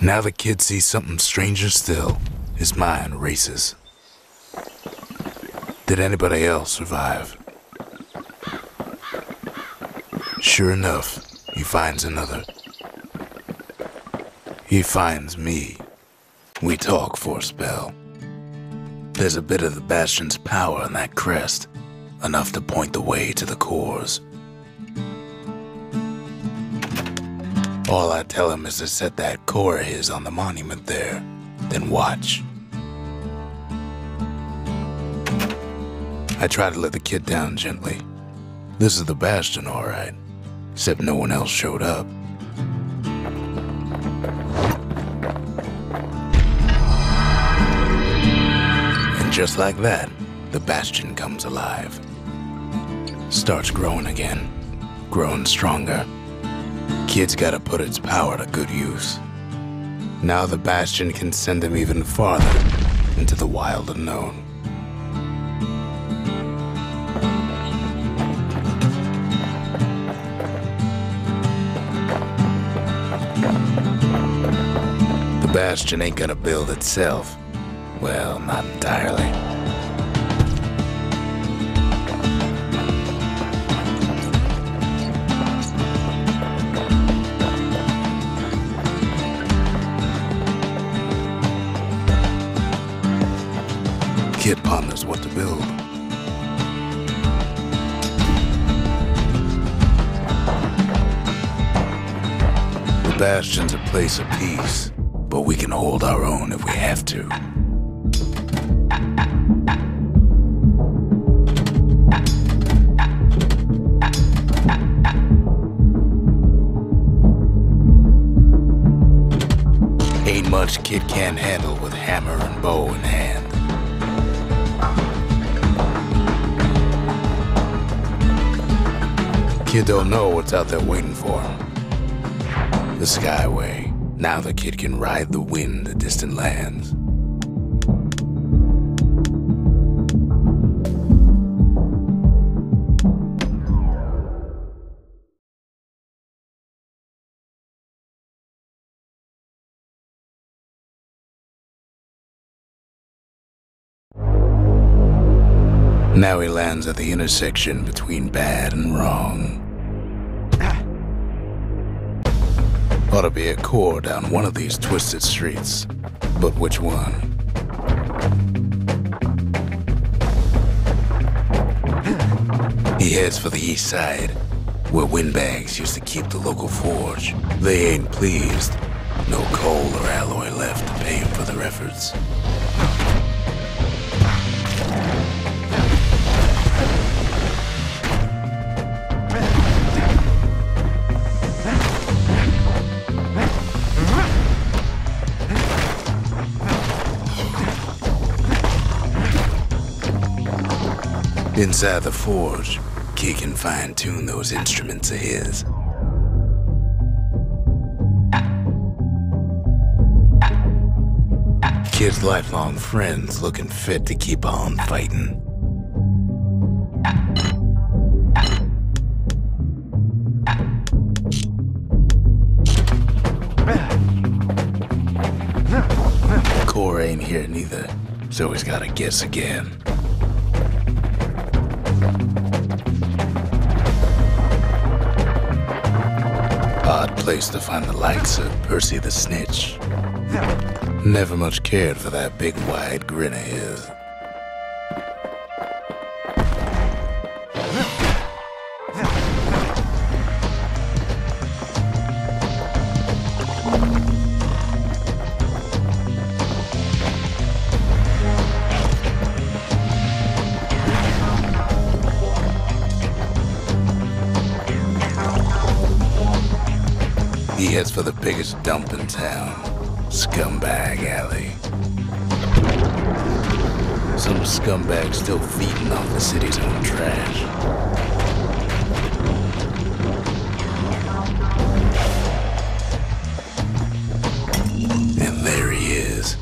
Now the kid sees something stranger still. His mind races. Did anybody else survive? Sure enough, he finds another. He finds me. We talk for a spell. There's a bit of the Bastion's power in that crest, enough to point the way to the cores. All I tell him is to set that core of his on the monument there, then watch. I try to let the kid down gently. This is the Bastion, all right, except no one else showed up. And just like that, the Bastion comes alive. Starts growing again, growing stronger. Kid's gotta put its power to good use. Now the Bastion can send him even farther into the wild unknown. The Bastion ain't gonna build itself. Well, not entirely. Kid ponders what to build. The Bastion's a place of peace, but we can hold our own if we have to. Ain't much kid can't handle with hammer and bow in hand. Kid don't know what's out there waiting for him. The Skyway. Now the kid can ride the wind to distant lands. Now he lands at the intersection between bad and wrong. Ought to be a core down one of these twisted streets, but which one? He heads for the east side, where windbags used to keep the local forge. They ain't pleased. No coal or alloy left to pay him for their efforts. Inside the forge, Kid can fine-tune those instruments of his. Kid's lifelong friends looking fit to keep on fighting. Core ain't here neither, so he's gotta guess again. Odd place to find the likes of Percy the Snitch. Never much cared for that big wide grin of his. He heads for the biggest dump in town, Scumbag Alley. Some scumbag still feeding off the city's own trash. And there he is,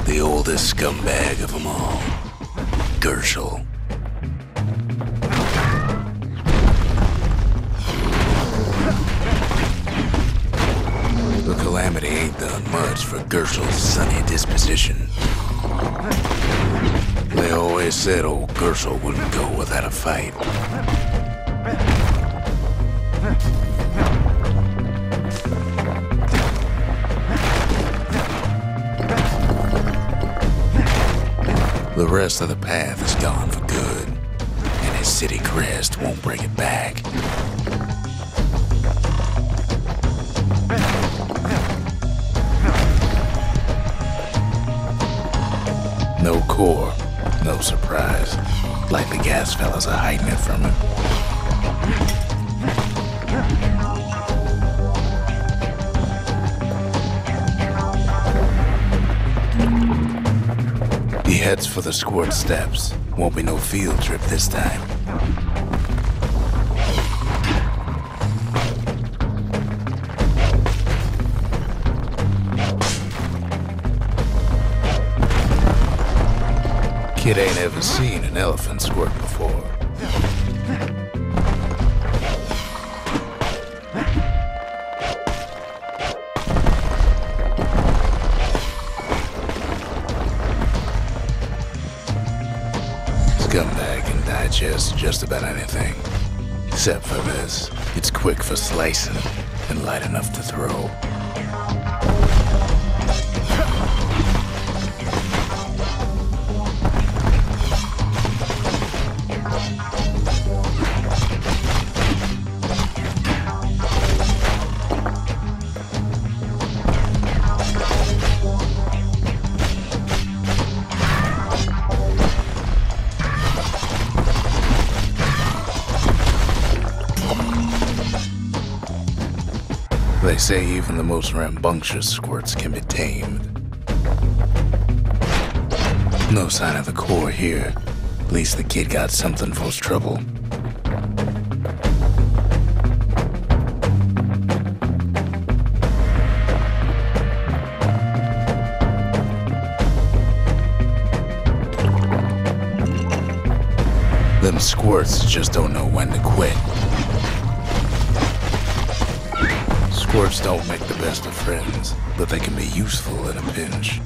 the oldest scumbag of them all, Gershel. The calamity ain't done much for Gershel's sunny disposition. They always said old Gershel wouldn't go without a fight. The rest of the path is gone for good, and his city crest won't bring it back. No core, no surprise. Like the gas fellas are hiding it from him. He heads for the squirt steps. Won't be no field trip this time. Kid ain't ever seen an elephant squirt before. Scumbag can digest just about anything. Except for this. It's quick for slicing and light enough to throw. They say even the most rambunctious squirts can be tamed. No sign of the core here. At least the kid got something for his trouble. Them squirts just don't know when to quit. Squirts don't make the best of friends, but they can be useful in a pinch.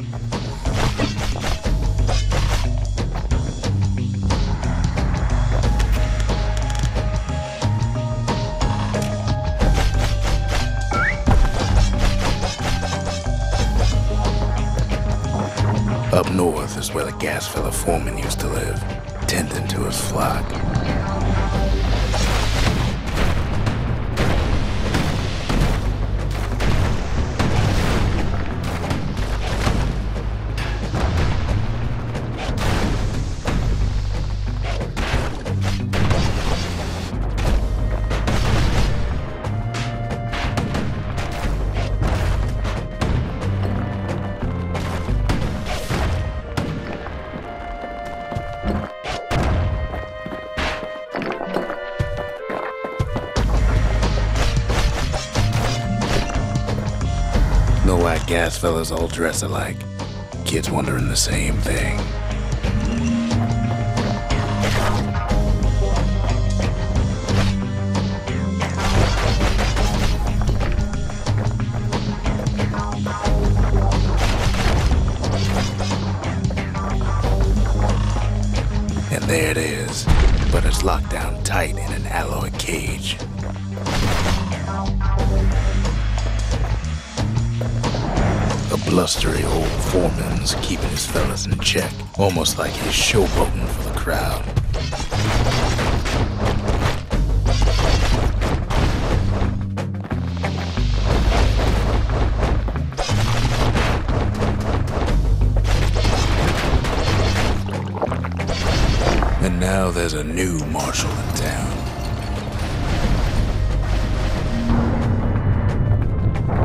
Up north is where the gas fella foreman used to live, tending to his flock. No white gas fellas all dress alike. Kids wondering the same thing. And there it is, but it's locked down tight in an alloy cage. A blustery old foreman's keeping his fellas in check, almost like he's showboating for the crowd. And now there's a new marshal in town.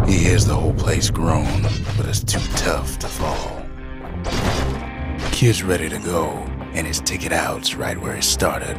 He hears the whole place groan, but it's too tough to fall. Kid's ready to go, and his ticket out's right where he started.